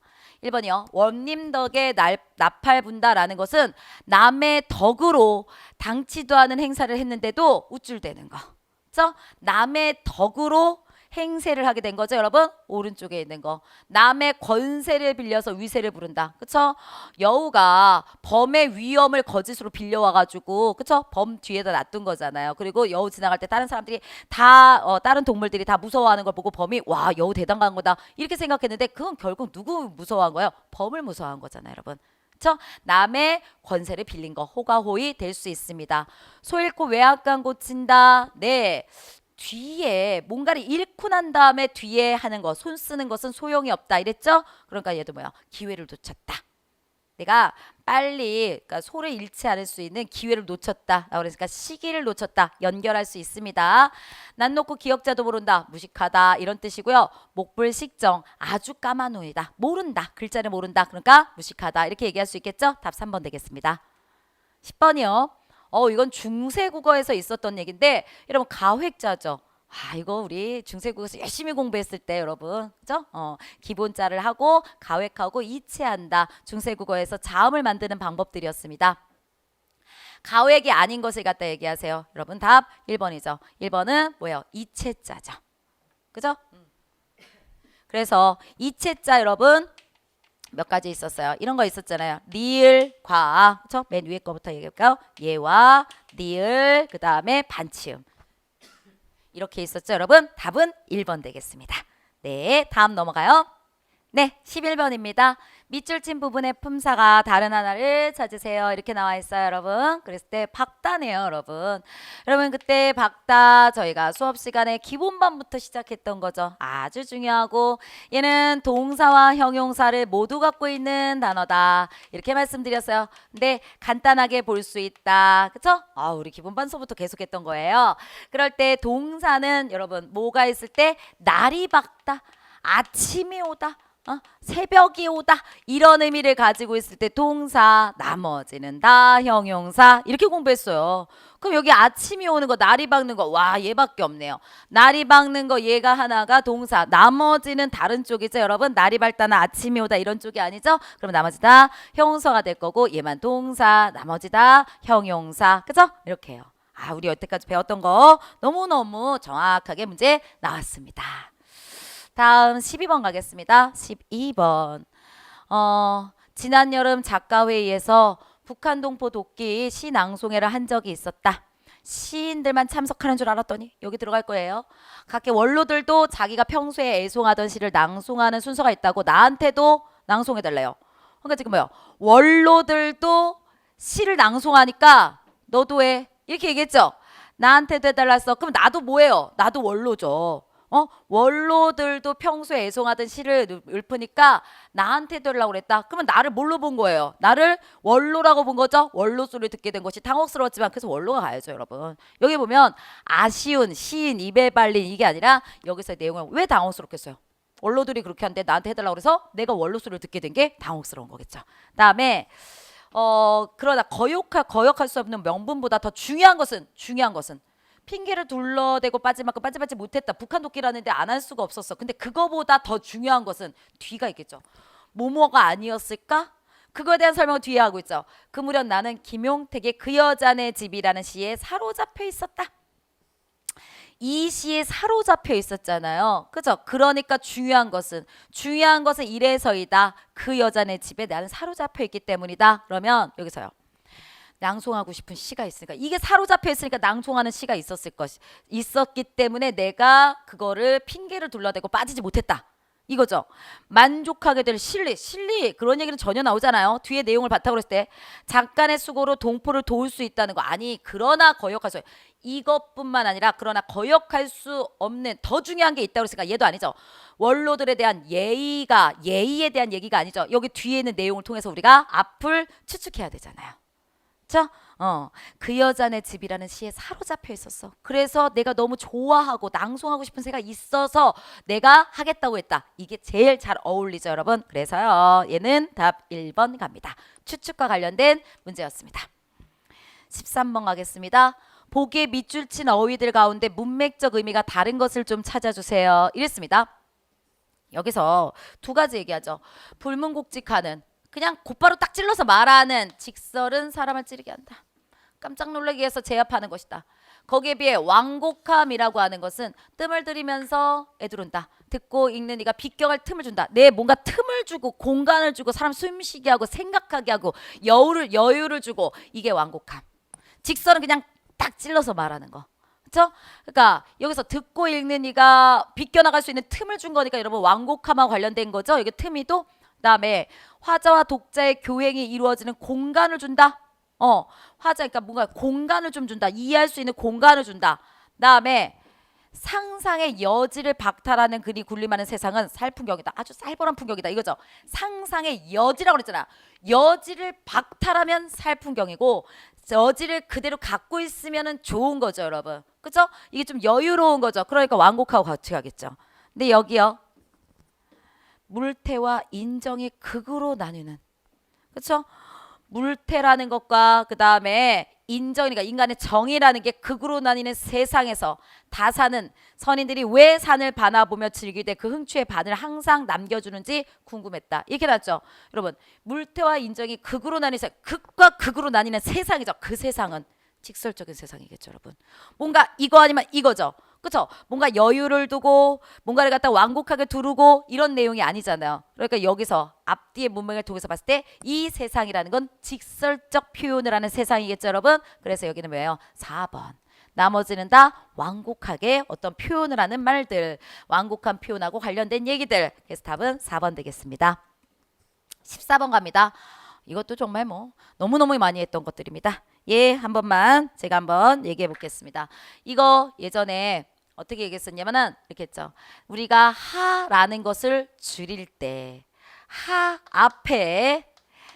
1번이요. 원님 덕에 나팔 분다라는 것은 남의 덕으로 당치도 않은 행사를 했는데도 우쭐대는 거. 그쵸? 남의 덕으로 행세를 하게 된 거죠, 여러분. 오른쪽에 있는 거. 남의 권세를 빌려서 위세를 부른다. 그쵸? 여우가 범의 위험을 거짓으로 빌려와가지고 그쵸? 범 뒤에다 놔둔 거잖아요. 그리고 여우 지나갈 때 다른 사람들이 다 다른 동물들이 다 무서워하는 걸 보고 범이 와 여우 대단한 거다 이렇게 생각했는데 그건 결국 누구 무서워한 거예요? 범을 무서워한 거잖아요, 여러분. 그쵸? 남의 권세를 빌린 거 호가호의 될 수 있습니다. 소 잃고 외양간 고친다. 네. 뒤에 뭔가를 잃고 난 다음에 뒤에 하는 거, 손 쓰는 것은 소용이 없다 이랬죠? 그러니까 얘도 뭐야? 기회를 놓쳤다. 내가 빨리 그러니까 소를 잃지 않을 수 있는 기회를 놓쳤다. 그러니까 시기를 놓쳤다. 연결할 수 있습니다. 난 놓고 기억자도 모른다. 무식하다. 이런 뜻이고요. 목불식정. 아주 까만 눈이다. 모른다. 글자를 모른다. 그러니까 무식하다. 이렇게 얘기할 수 있겠죠? 답 3번 되겠습니다. 10번이요. 이건 중세국어에서 있었던 얘기인데 여러분 가획자죠. 이거 우리 중세국어에서 열심히 공부했을 때 여러분 그죠? 기본자를 하고 가획하고 이체한다. 중세국어에서 자음을 만드는 방법들이었습니다. 가획이 아닌 것을 갖다 얘기하세요. 여러분 답 1번이죠. 1번은 뭐예요? 이체자죠. 그죠? 그래서 이체자 여러분 몇 가지 있었어요. 이런 거 있었잖아요. 리을, 과, 그렇죠? 맨 위에 거부터 얘기할까요? 예와 리을, 그 다음에 반치음. 이렇게 있었죠, 여러분? 답은 1번 되겠습니다. 네, 다음 넘어가요. 네, 11번입니다. 밑줄 친 부분의 품사가 다른 하나를 찾으세요. 이렇게 나와 있어요, 여러분. 그랬을 때 박다네요, 여러분. 여러분 그때 박다 저희가 수업 시간에 기본반부터 시작했던 거죠. 아주 중요하고 얘는 동사와 형용사를 모두 갖고 있는 단어다. 이렇게 말씀드렸어요. 근데 간단하게 볼 수 있다. 그쵸? 우리 기본반서부터 계속했던 거예요. 그럴 때 동사는 여러분 뭐가 있을 때 날이 밝다, 아침이 오다, 새벽이 오다 이런 의미를 가지고 있을 때 동사, 나머지는 다 형용사 이렇게 공부했어요. 그럼 여기 아침이 오는 거, 날이 밝는 거, 와 얘밖에 없네요. 날이 밝는 거 얘가 하나가 동사, 나머지는 다른 쪽이죠 여러분. 날이 밝다나 아침이 오다 이런 쪽이 아니죠. 그럼 나머지 다 형용사가 될 거고 얘만 동사, 나머지 다 형용사. 그죠? 이렇게 해요. 우리 여태까지 배웠던 거 너무너무 정확하게 문제 나왔습니다. 다음 12번 가겠습니다. 12번. 지난 여름 작가회의에서 북한동포 도끼 시 낭송회를 한 적이 있었다. 시인들만 참석하는 줄 알았더니 여기 들어갈 거예요. 각계 원로들도 자기가 평소에 애송하던 시를 낭송하는 순서가 있다고 나한테도 낭송해달래요. 그러니까 지금 뭐요? 원로들도 시를 낭송하니까 너도 해. 이렇게 얘기했죠. 나한테도 해달라 했어. 그럼 나도 뭐예요? 나도 원로죠. 원로들도 평소에 애송하던 시를 읊으니까 나한테도 하려고 그랬다. 그러면 나를 뭘로 본 거예요? 나를 원로라고 본 거죠. 원로 소리를 듣게 된 것이 당혹스러웠지만 그래서 원로가 가야죠 여러분. 여기 보면 아쉬운, 시인, 입에 발린 이게 아니라 여기서 내용을 왜 당혹스럽겠어요? 원로들이 그렇게 하는데 나한테 해달라고 그래서 내가 원로 소리를 듣게 된 게 당혹스러운 거겠죠. 다음에 그러나 거역할 수 없는 명분보다 더 중요한 것은 핑계를 둘러대고 빠질 만큼 빠지지 못했다. 북한 도끼라는데 안 할 수가 없었어. 근데 그거보다 더 중요한 것은 뒤가 있겠죠. 뭐뭐가 아니었을까? 그거에 대한 설명을 뒤에 하고 있죠. 그 무렵 나는 김용택의 그 여자네 집이라는 시에 사로잡혀 있었다. 이 시에 사로잡혀 있었잖아요. 그죠? 그러니까 중요한 것은 이래서이다. 그 여자네 집에 나는 사로잡혀 있기 때문이다. 그러면 여기서요. 낭송하고 싶은 시가 있으니까 이게 사로잡혀 있으니까 낭송하는 시가 있었기 때문에 내가 그거를 핑계를 둘러대고 빠지지 못했다. 이거죠. 만족하게 될 실리 그런 얘기는 전혀 나오잖아요. 뒤에 내용을 바탕으로 했을 때 잠깐의 수고로 동포를 도울 수 있다는 거. 아니 그러나 거역할 수 이것뿐만 아니라 그러나 거역할 수 없는 더 중요한 게 있다고 했으니까 얘도 아니죠. 원로들에 대한 예의에 대한 얘기가 아니죠. 여기 뒤에 있는 내용을 통해서 우리가 앞을 추측해야 되잖아요. 그렇죠? 그 여자네 집이라는 시에 사로잡혀 있었어. 그래서 내가 너무 좋아하고 낭송하고 싶은 새가 있어서 내가 하겠다고 했다. 이게 제일 잘 어울리죠 여러분. 그래서요 얘는 답 1번 갑니다. 추측과 관련된 문제였습니다. 13번 가겠습니다. 보기에 밑줄 친 어휘들 가운데 문맥적 의미가 다른 것을 좀 찾아주세요. 이랬습니다. 여기서 두 가지 얘기하죠. 불문곡직하는 그냥 곧바로 딱 찔러서 말하는 직설은 사람을 찌르게 한다. 깜짝 놀라게 해서 제압하는 것이다. 거기에 비해 완곡함이라고 하는 것은 뜸을 들이면서 애두른다. 듣고 읽는 이가 비껴갈 틈을 준다. 내 뭔가 틈을 주고 공간을 주고 사람 숨쉬게 하고 생각하게 하고 여유를 주고 이게 완곡함. 직설은 그냥 딱 찔러서 말하는 거. 그렇죠? 그러니까 여기서 듣고 읽는 이가 비껴나갈 수 있는 틈을 준 거니까 여러분 완곡함과 관련된 거죠. 이게 틈이도 그다음에 화자와 독자의 교행이 이루어지는 공간을 준다. 화자 그러니까 뭔가 공간을 좀 준다. 이해할 수 있는 공간을 준다. 그다음에 상상의 여지를 박탈하는 글이 군림하는 세상은 살풍경이다. 아주 살벌한 풍경이다. 이거죠. 상상의 여지라고 그랬잖아. 여지를 박탈하면 살풍경이고 여지를 그대로 갖고 있으면 좋은 거죠, 여러분. 그죠? 이게 좀 여유로운 거죠. 그러니까 완곡하고 같이 가겠죠. 근데 여기요. 물태와 인정이 극으로 나뉘는. 그렇죠? 물태라는 것과 그 다음에 인정이니까 인간의 정의라는 게 극으로 나뉘는 세상에서 다 사는 선인들이 왜 산을 바라보며 즐길 때 그 흥추의 반을 항상 남겨주는지 궁금했다. 이렇게 나왔죠. 여러분 물태와 인정이 극으로 나뉘는 극과 극으로 나뉘는 세상이죠. 그 세상은 직설적인 세상이겠죠, 여러분. 뭔가 이거 아니면 이거죠. 그렇죠? 뭔가 여유를 두고 뭔가를 갖다 완곡하게 두르고 이런 내용이 아니잖아요. 그러니까 여기서 앞뒤의 문맥을 통해서 봤을 때 이 세상이라는 건 직설적 표현을 하는 세상이겠죠, 여러분. 그래서 여기는 뭐예요? 4번. 나머지는 다 완곡하게 어떤 표현을 하는 말들, 완곡한 표현하고 관련된 얘기들. 그래서 답은 4번 되겠습니다. 14번 갑니다. 이것도 정말 뭐 너무너무 많이 했던 것들입니다. 예, 한 번만 제가 한번 얘기해 보겠습니다. 이거 예전에 어떻게 얘기했었냐면은 이렇게 했죠. 우리가 하라는 것을 줄일 때 하 앞에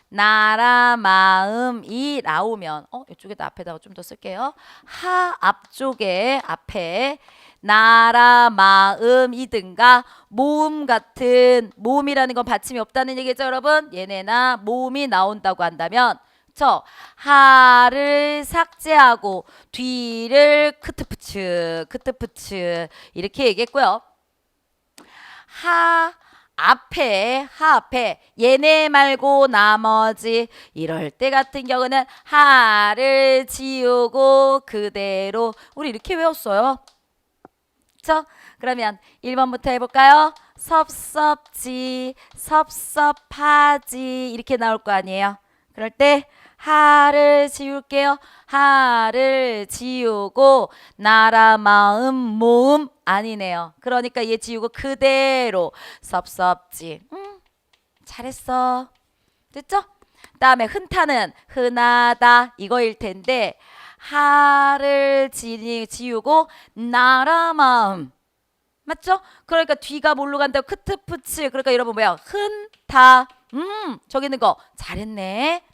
나라 마음이 나오면 이쪽에다 앞에다가 좀 더 쓸게요. 하 앞쪽에 앞에 나라 마음이든가 모음 같은 모음이라는 건 받침이 없다는 얘기죠, 여러분. 얘네나 모음이 나온다고 한다면 하를 삭제하고 뒤를 크트푸츠 이렇게 얘기했고요. 하 앞에 얘네 말고 나머지 이럴 때 같은 경우는 하를 지우고 그대로 우리 이렇게 외웠어요. 그렇죠? 그러면 1번부터 해볼까요? 섭섭지, 섭섭하지 이렇게 나올 거 아니에요. 그럴 때 하를 지울게요. 하를 지우고 나라 마음 모음 아니네요. 그러니까 얘 지우고 그대로 섭섭지. 잘했어. 됐죠? 다음에 흔타는 흔하다 이거일 텐데 하를 지우고 나라 마음 맞죠? 그러니까 뒤가 뭘로 간다고 크트푸츠 그러니까 여러분 뭐야 흔타 저기 있는 거 잘했네.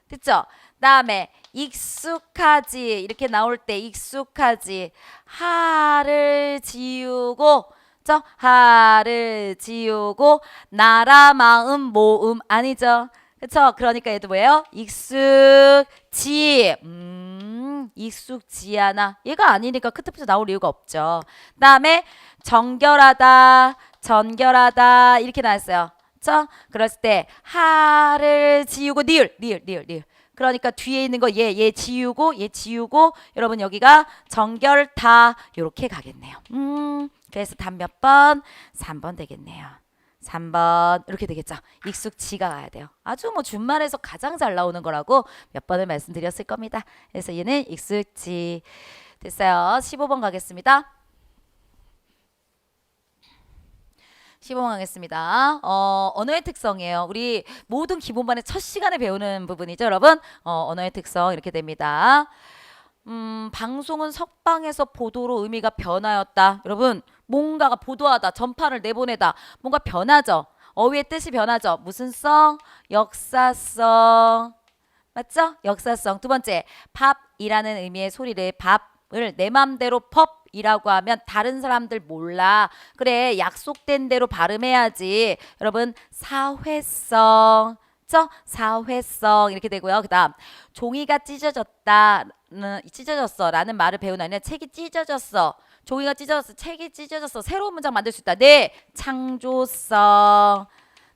됐죠? 다음에 익숙하지 이렇게 나올 때 익숙하지 하를 지우고 하를 지우고 나라 마음 모음 아니죠? 그쵸? 그러니까 얘도 뭐예요? 익숙지 익숙지 않아 얘가 아니니까 크트푸츠 나올 이유가 없죠. 다음에 정결하다 전결하다 이렇게 나왔어요. 그쵸? 그랬을 때 하를 지우고 니을 그러니까 뒤에 있는 거 얘 지우고 여러분 여기가 정결다 요렇게 가겠네요. 그래서 답 몇 번? 3번 되겠네요. 3번 이렇게 되겠죠. 익숙지가 가야 돼요. 아주 뭐 준말에서 가장 잘 나오는 거라고 몇 번을 말씀드렸을 겁니다. 그래서 얘는 익숙지 됐어요. 15번 가겠습니다. 15번 가겠습니다. 언어의 특성이에요. 우리 모든 기본반의 첫 시간에 배우는 부분이죠, 여러분. 언어의 특성 이렇게 됩니다. 방송은 석방에서 보도로 의미가 변하였다. 여러분, 뭔가가 보도하다, 전파를 내보내다, 뭔가 변하죠. 어휘의 뜻이 변하죠. 무슨 성? 역사성. 맞죠? 역사성. 두 번째, 밥이라는 의미의 소리를 밥을 내 맘대로 펍이라고 하면 다른 사람들 몰라. 그래, 약속된 대로 발음해야지. 여러분, 사회성. 사회성 이렇게 되고요. 그 다음 종이가 찢어졌어 라는 말을 배우는 아니라 책이 찢어졌어. 종이가 찢어졌어. 책이 찢어졌어. 새로운 문장 만들 수 있다. 네, 창조성.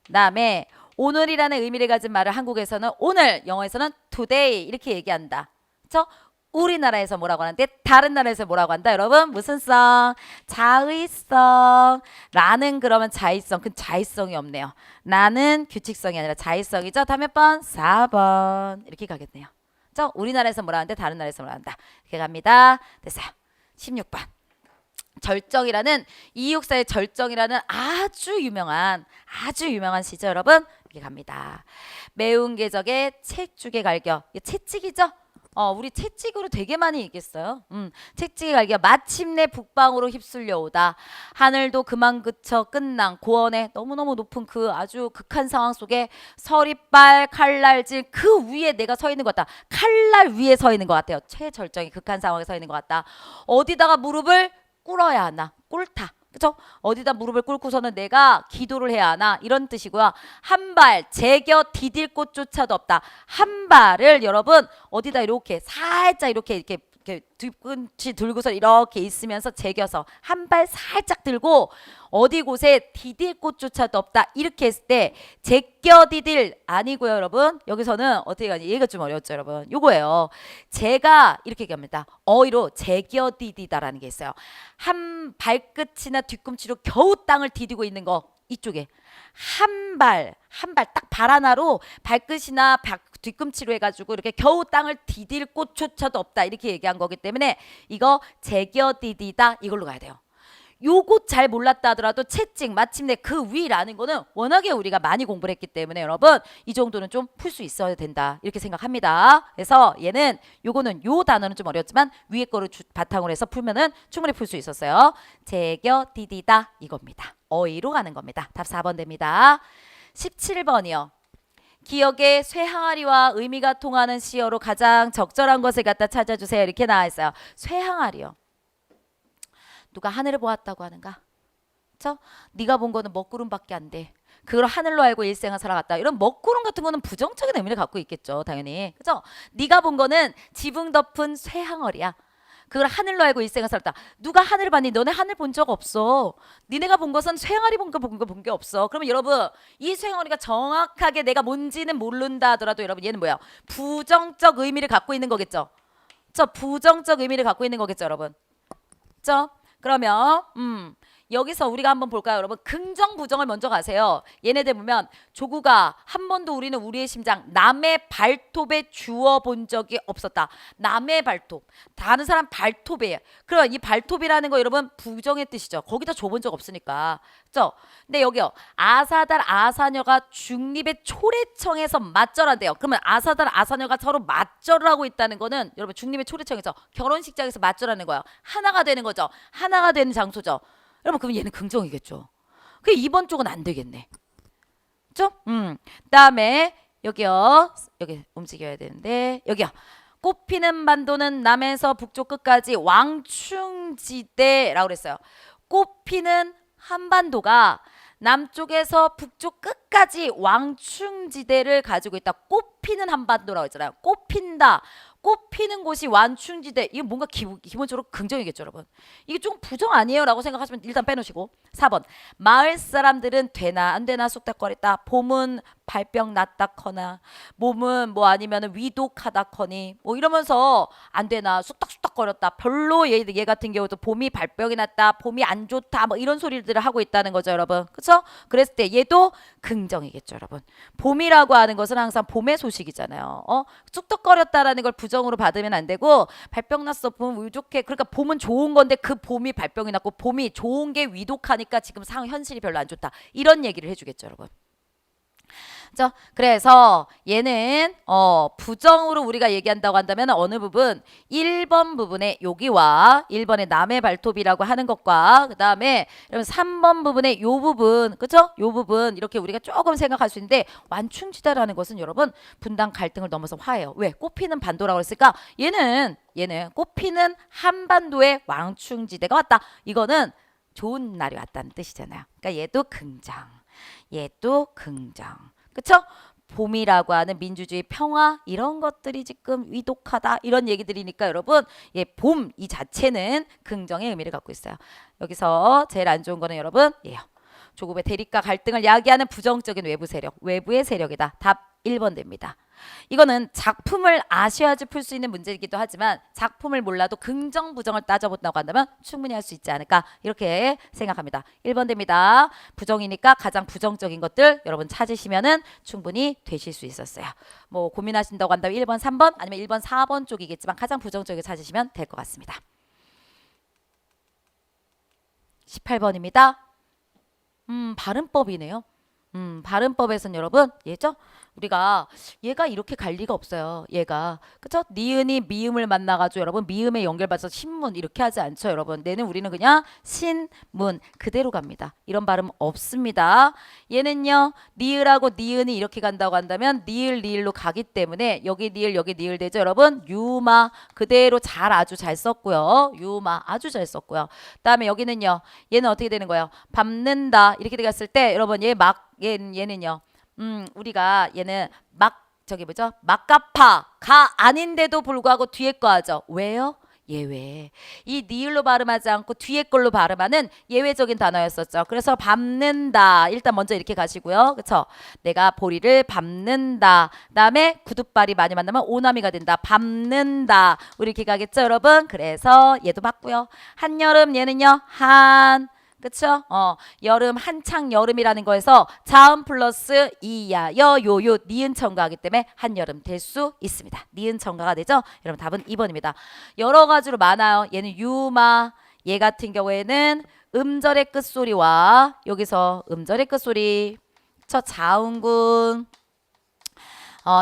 그다음에 오늘이라는 의미를 가진 말을 한국에서는 오늘, 영어에서는 today 이렇게 얘기한다. 그렇죠? 우리나라에서 뭐라고 하는데 다른 나라에서 뭐라고 한다 여러분? 무슨 성? 자의성. 라는 그러면 자의성. 그 자의성이 없네요. 나는 규칙성이 아니라 자의성이죠. 다음 몇 번? 4번. 이렇게 가겠네요. 그렇죠? 우리나라에서 뭐라 하는데 다른 나라에서 뭐라 한다. 이렇게 갑니다. 됐어요. 16번. 절정이라는 이육사의 절정이라는 아주 유명한 시죠 여러분. 이렇게 갑니다. 매운 계적의 채찍의 갈겨. 이게 채찍이죠? 우리 채찍으로 되게 많이 얘기했어요. 채찍의 갈겨 마침내 북방으로 휩쓸려 오다. 하늘도 그만 그쳐 끝난 고원의 너무너무 높은 그 아주 극한 상황 속에 서리빨 칼날질 그 위에 내가 서 있는 것 같다. 칼날 위에 서 있는 것 같아요. 최절정의 극한 상황에 서 있는 것 같다. 어디다가 무릎을 꿇어야 하나? 꿇다. 그쵸? 어디다 무릎을 꿇고서는 내가 기도를 해야 하나? 이런 뜻이고요. 한 발 제겨 디딜 곳조차도 없다. 한 발을 여러분 어디다 이렇게 살짝 이렇게 뒤꿈치 들고서 이렇게 있으면서 제겨서 한 발 살짝 들고 어디 곳에 디딜 곳조차도 없다. 이렇게 했을 때 제껴 디딜 아니고요, 여러분. 여기서는 어떻게 가니? 얘가 좀 어렵죠, 여러분. 요거예요. 제가 이렇게 얘기합니다. 어휘로 제껴 디디다라는 게 있어요. 한 발끝이나 뒤꿈치로 겨우 땅을 디디고 있는 거 이쪽에 한 발 딱 발 하나로 발끝이나 뒤꿈치로 해가지고 이렇게 겨우 땅을 디딜 곳조차도 없다 이렇게 얘기한 거기 때문에 이거 제겨 디디다 이걸로 가야 돼요. 요것 잘 몰랐다 하더라도 채찍 마침내 그 위라는 거는 워낙에 우리가 많이 공부를 했기 때문에 여러분 이 정도는 좀 풀 수 있어야 된다 이렇게 생각합니다. 그래서 얘는 요거는 요 단어는 좀 어렵지만 위에 거를 바탕으로 해서 풀면은 충분히 풀 수 있었어요. 제겨 디디다 이겁니다. 어휘로 가는 겁니다. 답 4번 됩니다. 17번이요. 기억의 쇠항아리와 의미가 통하는 시어로 가장 적절한 것을 갖다 찾아주세요. 이렇게 나와 있어요. 쇠항아리요. 누가 하늘을 보았다고 하는가? 그쵸? 네가 본 거는 먹구름밖에 안 돼. 그걸 하늘로 알고 일생을 살아갔다. 이런 먹구름 같은 거는 부정적인 의미를 갖고 있겠죠. 당연히. 그죠? 네가 본 거는 지붕 덮은 쇠항아리야. 그걸 하늘로 알고 일생을 살았다. 누가 하늘을 봤니? 너네 하늘 본 적 없어. 니네가 본 것은 쇠항아리 본 게 없어. 그러면 여러분 이 쇠항아리가 정확하게 내가 뭔지는 모른다 하더라도 여러분 얘는 뭐야? 부정적 의미를 갖고 있는 거겠죠. 부정적 의미를 갖고 있는 거겠죠, 여러분. 그죠? 그러면 여기서 우리가 한번 볼까요, 여러분? 긍정 부정을 먼저 가세요. 얘네들 보면 조구가 한 번도 우리는 우리의 심장 남의 발톱에 주워 본 적이 없었다. 남의 발톱, 다른 사람 발톱에. 그럼 이 발톱이라는 거 여러분 부정의 뜻이죠. 거기다 줘본 적 없으니까. 그죠? 근데 여기요. 아사달 아사녀가 중립의 초래청에서 맞절한대요. 그러면 아사달 아사녀가 서로 맞절을 하고 있다는 거는 여러분 중립의 초래청에서 결혼식장에서 맞절하는 거예요. 하나가 되는 거죠. 하나가 되는 장소죠. 여러분 그럼 얘는 긍정이겠죠. 그 2번 쪽은 안 되겠네. 그죠? 그다음에 여기요. 여기 움직여야 되는데 여기요. 꽃피는 반도는 남에서 북쪽 끝까지 왕충지대라고 그랬어요. 꽃피는 한반도가 남쪽에서 북쪽 끝까지 왕충지대를 가지고 있다. 꽃피는 한반도라고 했잖아요. 꽃핀다. 꽃피는 곳이 완충지대. 이건 뭔가 기본적으로 긍정이겠죠, 여러분. 이게 좀 부정 아니에요? 라고 생각하시면 일단 빼놓으시고. 4번. 마을 사람들은 되나 안 되나 쑥닥거렸다. 봄은 발병 났다거나 몸은 뭐 아니면 위독하다거니 뭐 이러면서 안 되나 쑥닥쑥닥거렸다. 별로 얘 같은 경우도 봄이 발병이 났다. 봄이 안 좋다. 뭐 이런 소리들을 하고 있다는 거죠, 여러분. 그렇죠? 그랬을 때 얘도 긍정이겠죠, 여러분. 봄이라고 하는 것은 항상 봄의 소식이잖아요. 쑥덕거렸다라는 걸 부정으로 받으면 안 되고 발병 났어. 봄 위독해. 그러니까 봄은 좋은 건데 그 봄이 발병이 났고 봄이 좋은 게 위독하니까 지금 현실이 별로 안 좋다. 이런 얘기를 해주겠죠, 여러분. 그래서 얘는 부정으로 우리가 얘기한다고 한다면 어느 부분 1번 부분에 여기와 1번의 남의 발톱이라고 하는 것과 그 다음에 3번 부분의 요 부분 그쵸? 요 부분 이렇게 우리가 조금 생각할 수 있는데 완충지대라는 것은 여러분 분단 갈등을 넘어서 화해요. 왜? 꽃피는 반도라고 했을까? 얘는 꽃피는 한반도의 왕충지대가 왔다. 이거는 좋은 날이 왔다는 뜻이잖아요. 그러니까 얘도 긍정. 얘도 긍정. 그쵸? 봄이라고 하는 민주주의 평화 이런 것들이 지금 위독하다 이런 얘기들이니까 여러분 봄 이 자체는 긍정의 의미를 갖고 있어요. 여기서 제일 안 좋은 거는 여러분 얘요. 조급의 대립과 갈등을 야기하는 부정적인 외부 세력, 외부의 세력이다. 답 1번 됩니다. 이거는 작품을 아셔야지 풀 수 있는 문제이기도 하지만 작품을 몰라도 긍정 부정을 따져본다고 한다면 충분히 할 수 있지 않을까 이렇게 생각합니다. 1번 됩니다. 부정이니까 가장 부정적인 것들 여러분 찾으시면은 충분히 되실 수 있었어요. 뭐 고민하신다고 한다면 1번, 3번 아니면 1번, 4번 쪽이겠지만 가장 부정적인 찾으시면 될 것 같습니다. 18번입니다. 발음법이네요. 발음법에서는 여러분 얘죠? 우리가 얘가 이렇게 갈 리가 없어요. 얘가 그쵸? 니은이 미음을 만나가지고 여러분 미음에 연결받아서 신문 이렇게 하지 않죠, 여러분. 얘는 우리는 그냥 신문 그대로 갑니다. 이런 발음 없습니다. 얘는요 니을하고 니은이 이렇게 간다고 한다면 니을 니을로 가기 때문에 여기 니을 되죠, 여러분. 유마 그대로 아주 잘 썼고요. 유마 아주 잘 썼고요. 그다음에 여기는요 얘는 어떻게 되는 거예요? 밟는다 이렇게 되었을 때 여러분 얘는요. 우리가 얘는 막가파가 아닌데도 불구하고 뒤에 거 하죠. 왜요? 예외. 이 니을로 발음하지 않고 뒤에 걸로 발음하는 예외적인 단어였었죠. 그래서 밟는다. 일단 먼저 이렇게 가시고요. 그쵸? 내가 보리를 밟는다. 그다음에 구둣발이 많이 만나면 오나미가 된다. 밟는다. 우리 이렇게 가겠죠, 여러분? 그래서 얘도 맞고요. 한여름 얘는요. 그쵸? 여름 한창 여름이라는 거에서 자음 플러스 이야 요요 니은 첨가하기 때문에 한여름 될 수 있습니다. 니은 첨가가 되죠? 여러분 답은 2번입니다. 여러 가지로 많아요. 얘는 유마 얘 같은 경우에는 음절의 끝소리와 여기서 음절의 끝소리 저 자운군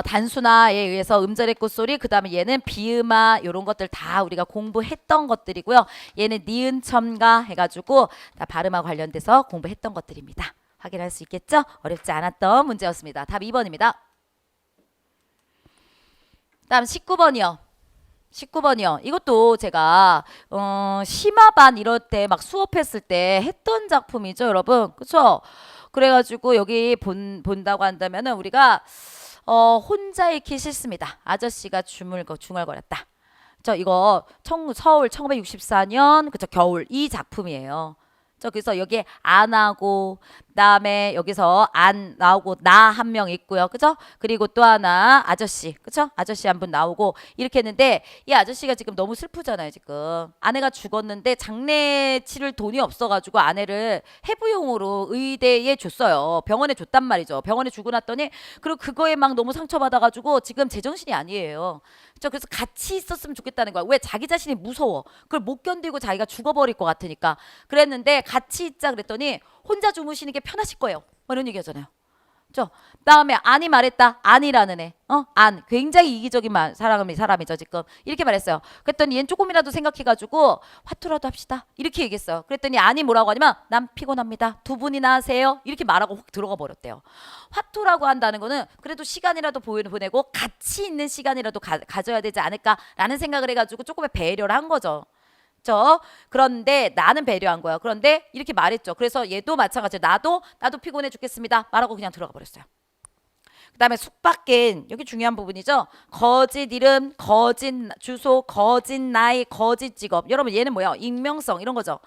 단순화에 의해서 음절의 끝소리 그 다음에 얘는 비음화 이런 것들 다 우리가 공부했던 것들이고요. 얘는 니은 첨가 해가지고 다 발음과 관련돼서 공부했던 것들입니다. 확인할 수 있겠죠? 어렵지 않았던 문제였습니다. 답 2번입니다. 다음 19번이요. 19번이요. 이것도 제가 심화반 이럴 때 막 수업했을 때 했던 작품이죠, 여러분. 그쵸? 그래가지고 여기 본다고 한다면은 우리가 혼자 읽기 싫습니다. 아저씨가 중얼거렸다. 저 이거 서울 1964년 그쵸 겨울 이 작품이에요. 저 그래서 여기에 안 하고 그다음에 여기서 안 나오고 나 한 명 있고요. 그죠? 그리고 또 하나 아저씨. 그죠? 아저씨 한 분 나오고 이렇게 했는데 이 아저씨가 지금 너무 슬프잖아요, 지금. 아내가 죽었는데 장례 치를 돈이 없어 가지고 아내를 해부용으로 의대에 줬어요. 병원에 줬단 말이죠. 병원에 주고 났더니 그리고 그거에 막 너무 상처받아 가지고 지금 제정신이 아니에요. 그래서 같이 있었으면 좋겠다는 거야. 왜? 자기 자신이 무서워. 그걸 못 견디고 자기가 죽어버릴 것 같으니까. 그랬는데 같이 있자 그랬더니 혼자 주무시는 게 편하실 거예요. 뭐 이런 얘기 하잖아요. 다음에 안이 말했다. 안이라는 애. 안. 굉장히 이기적인 사람이죠, 지금. 이렇게 말했어요. 그랬더니 얘는 조금이라도 생각해가지고 화투라도 합시다. 이렇게 얘기했어요. 그랬더니 안이 뭐라고 하냐면 난 피곤합니다. 두 분이나 하세요. 이렇게 말하고 확 들어가 버렸대요. 화투라고 한다는 거는 그래도 시간이라도 보내고 같이 있는 시간이라도 가져야 되지 않을까라는 생각을 해가지고 조금의 배려를 한 거죠. 그런데 나는 배려한 거야. 그런데 이렇게 말했죠. 그래서 얘도 마찬가지로 나도 피곤해 죽겠습니다. 말하고 그냥 들어가 버렸어요. 그 다음에 숙박겐 여기 중요한 부분이죠. 거짓 이름, 거짓 주소, 거짓 나이, 거짓 직업. 여러분 얘는 뭐야? 익명성 이런 거죠.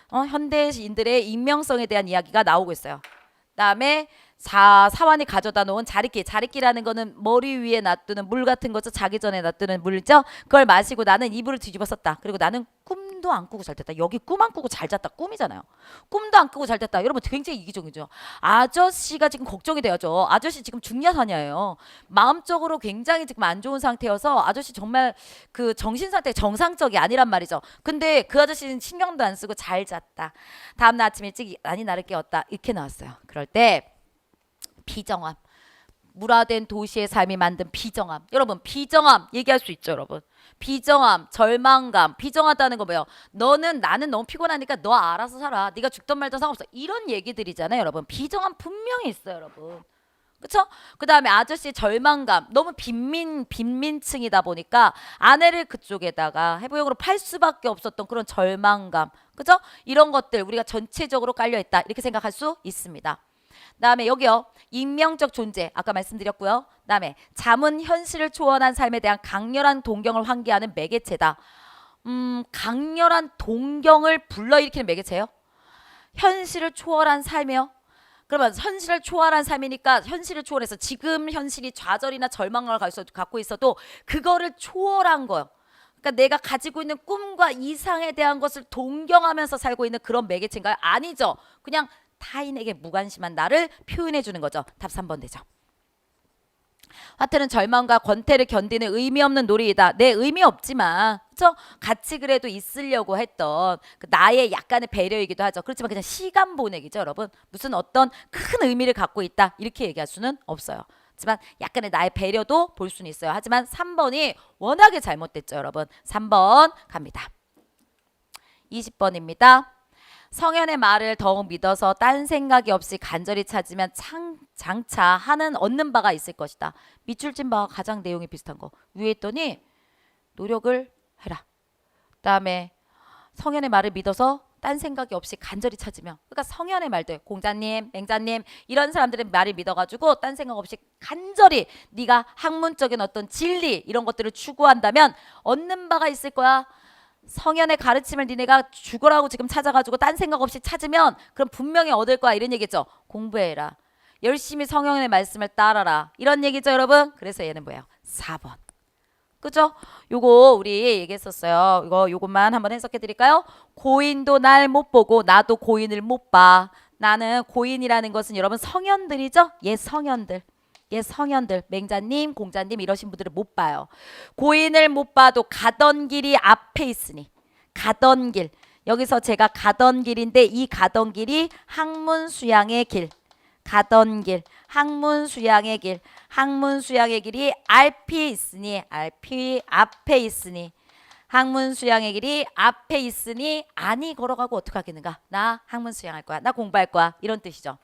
현대인들의 익명성에 대한 이야기가 나오고 있어요. 그 다음에 사환이 가져다 놓은 자리끼라는 거는 머리 위에 놔두는 물 같은 거죠. 자기 전에 놔두는 물이죠. 그걸 마시고 나는 이불을 뒤집어 썼다. 그리고 나는 꿈도 안 꾸고 잘 잤다. 여기 꿈 안 꾸고 잘 잤다. 꿈이잖아요. 꿈도 안 꾸고 잘 잤다. 여러분 굉장히 이기적이죠. 아저씨가 지금 걱정이 돼야죠. 아저씨 지금 중야사냐예요. 마음적으로 굉장히 지금 안 좋은 상태여서 아저씨 정말 그 정신 상태 정상적이 아니란 말이죠. 근데 그 아저씨는 신경도 안 쓰고 잘 잤다. 다음날 아침 일찍 아니 나를 깨웠다. 이렇게 나왔어요. 그럴 때 비정함. 물화된 도시의 삶이 만든 비정함. 여러분 비정함 얘기할 수 있죠, 여러분. 비정함, 절망감. 비정하다는 거 뭐예요? 나는 너무 피곤하니까 너 알아서 살아. 네가 죽던 말던 상관없어. 이런 얘기들이잖아요, 여러분. 비정함 분명히 있어요, 여러분. 그쵸? 그 다음에 아저씨의 절망감. 너무 빈민층이다 보니까 아내를 그쪽에다가 해부용으로 팔 수밖에 없었던 그런 절망감. 그죠? 이런 것들 우리가 전체적으로 깔려있다. 이렇게 생각할 수 있습니다. 다음에 여기요. 익명적 존재. 아까 말씀드렸고요. 다음에 잠은 현실을 초월한 삶에 대한 강렬한 동경을 환기하는 매개체다. 강렬한 동경을 불러일으키는 매개체예요. 현실을 초월한 삶이요. 그러면 현실을 초월한 삶이니까 현실을 초월해서 지금 현실이 좌절이나 절망을 갖고 있어도 그거를 초월한 거예요. 그러니까 내가 가지고 있는 꿈과 이상에 대한 것을 동경하면서 살고 있는 그런 매개체인가요? 아니죠. 그냥 타인에게 무관심한 나를 표현해 주는 거죠. 답 3번 되죠. 화투는 절망과 권태를 견디는 의미 없는 놀이이다. 내 의미 없지만 그렇죠? 같이 그래도 있으려고 했던 그 나의 약간의 배려이기도 하죠. 그렇지만 그냥 시간 보내기죠, 여러분. 무슨 어떤 큰 의미를 갖고 있다 이렇게 얘기할 수는 없어요. 하지만 약간의 나의 배려도 볼 수는 있어요. 하지만 3번이 워낙에 잘못됐죠, 여러분. 3번 갑니다. 20번입니다. 성현의 말을 더욱 믿어서 딴 생각이 없이 간절히 찾으면 장차 하는 얻는 바가 있을 것이다. 밑줄 친 바와 가장 내용이 비슷한 거. 위에 있더니 노력을 해라. 그다음에 성현의 말을 믿어서 딴 생각이 없이 간절히 찾으면 그러니까 성현의 말들 공자님, 맹자님 이런 사람들의 말을 믿어가지고 딴 생각 없이 간절히 네가 학문적인 어떤 진리 이런 것들을 추구한다면 얻는 바가 있을 거야. 성현의 가르침을 니네가 죽으라고 지금 찾아가지고 딴 생각 없이 찾으면 그럼 분명히 얻을 거야 이런 얘기죠. 공부해라. 열심히 성현의 말씀을 따라라. 이런 얘기죠, 여러분. 그래서 얘는 뭐예요? 4번. 그죠? 요거 우리 얘기했었어요. 요것만 한번 해석해 드릴까요? 고인도 날 못 보고 나도 고인을 못 봐. 나는 고인이라는 것은 여러분 성현들이죠? 예, 성현들. 예, 성현들, 맹자님, 공자님 이러신 분들을 못 봐요. 고인을 못 봐도 가던 길이 앞에 있으니 가던 길. 여기서 제가 가던 길인데 이 가던 길이 학문수양의 길. 가던 길, 학문수양의 길. 학문수양의 길이 RP 있으니 RP 앞에 있으니 학문수양의 길이 앞에 있으니 안이 걸어가고 어떻게 하겠는가? 나 학문수양할 거야. 나 공부할 거야. 이런 뜻이죠.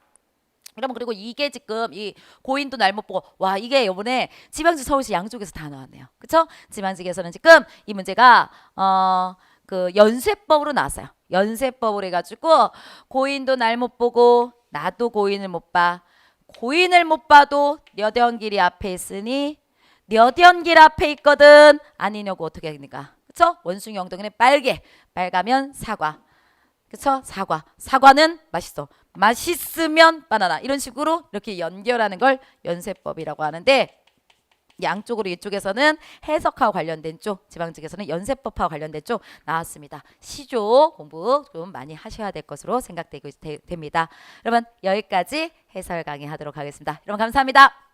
그러면 그리고 이게 지금 이 고인도 날 못 보고 와 이게 이번에 지방직 서울시 양쪽에서 다 나왔네요. 그쵸? 지방직에서는 지금 이 문제가 그 연쇄법으로 나왔어요. 연쇄법으로 해가지고 고인도 날 못 보고 나도 고인을 못 봐. 고인을 못 봐도 려대언길이 앞에 있으니 려대언길 앞에 있거든. 아니냐고 어떻게 합니까? 그쵸? 원숭이 엉덩이는 빨개. 빨가면 사과. 그쵸? 사과. 사과는 맛있어. 맛있으면 바나나. 이런 식으로 이렇게 연결하는 걸 연쇄법이라고 하는데 양쪽으로 이쪽에서는 해석하고 관련된 쪽, 지방직에서는 연쇄법하고 관련된 쪽 나왔습니다. 시조 공부 좀 많이 하셔야 될 것으로 생각되고 됩니다. 여러분 여기까지 해설 강의 하도록 하겠습니다. 여러분 감사합니다.